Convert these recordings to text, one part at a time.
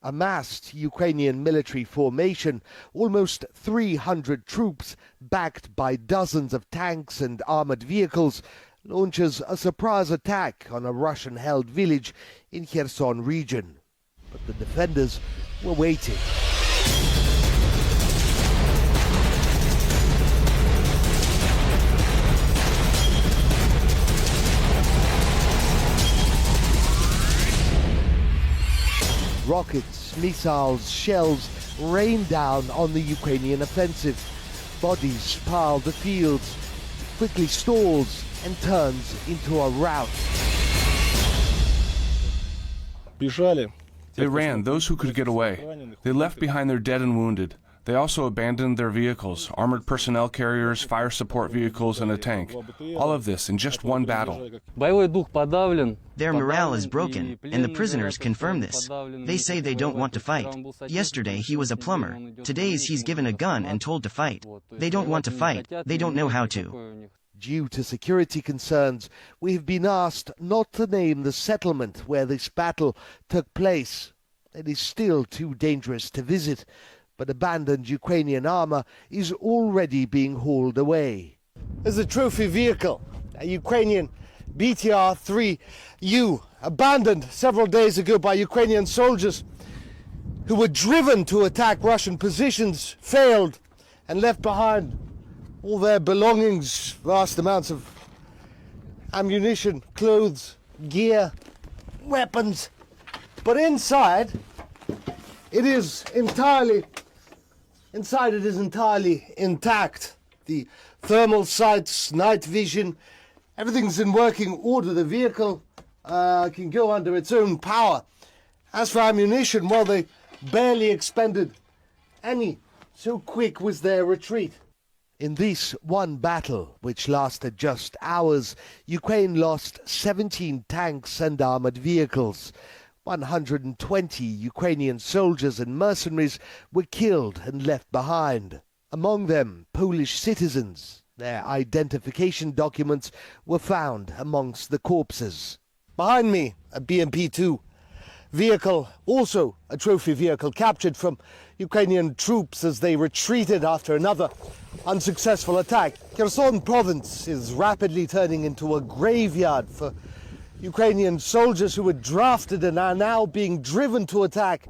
A massed Ukrainian military formation, almost 300 troops, backed by dozens of tanks and armored vehicles, launches a surprise attack on a Russian-held village in Kherson region. But the defenders were waiting. Rockets, missiles, shells rain down on the Ukrainian offensive. Bodies pile the fields, quickly stalls and turns into a rout. They ran, those who could get away. They left behind their dead and wounded. They also abandoned their vehicles, armored personnel carriers, fire support vehicles, and a tank. All of this in just one battle. Their morale is broken, and the prisoners confirm this. They say they don't want to fight. Yesterday he was a plumber. Today he's given a gun and told to fight. They don't want to fight. They don't know how to. Due to security concerns, we have been asked not to name the settlement where this battle took place. It is still too dangerous to visit, but abandoned Ukrainian armor is already being hauled away. There's a trophy vehicle, a Ukrainian BTR-3U, abandoned several days ago by Ukrainian soldiers who were driven to attack Russian positions, failed, and left behind all their belongings, vast amounts of ammunition, clothes, gear, weapons. But inside it is entirely intact. The thermal sights, night vision, everything's in working order. The vehicle can go under its own power. As for ammunition, well, they barely expended any. So quick was their retreat. In this one battle, which lasted just hours, Ukraine lost 17 tanks and armored vehicles. 120 Ukrainian soldiers and mercenaries were killed and left behind. Among them, Polish citizens. Their identification documents were found amongst the corpses. Behind me, a BMP-2 vehicle, also a trophy vehicle, captured from Ukrainian troops as they retreated after another unsuccessful attack. Kherson province is rapidly turning into a graveyard for Ukrainian soldiers who were drafted and are now being driven to attack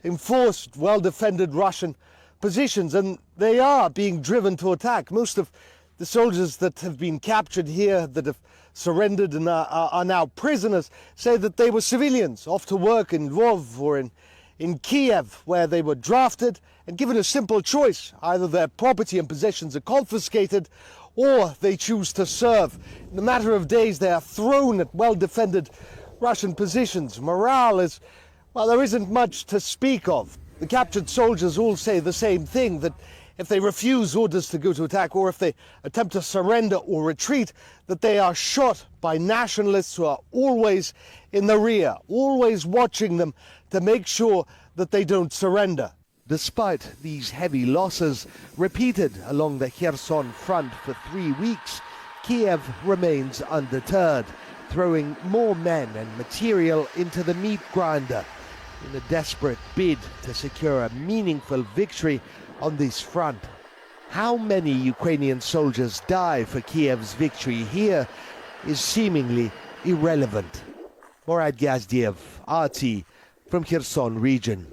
enforced, well-defended Russian positions. And they are being driven to attack. Most of the soldiers that have been captured here, that have surrendered and are now prisoners, say that they were civilians off to work in Lvov or in Kiev, where they were drafted and given a simple choice. Either their property and possessions are confiscated or they choose to serve. In a matter of days, they are thrown at well-defended Russian positions. Morale is, well, there isn't much to speak of. The captured soldiers all say the same thing, that if they refuse orders to go to attack or if they attempt to surrender or retreat, that they are shot by nationalists who are always in the rear, always watching them to make sure that they don't surrender. Despite these heavy losses repeated along the Kherson front for 3 weeks, Kiev remains undeterred, throwing more men and material into the meat grinder in a desperate bid to secure a meaningful victory on this front. How many Ukrainian soldiers die for Kiev's victory here is seemingly irrelevant. Morad Gazdiev, RT, from Kherson region.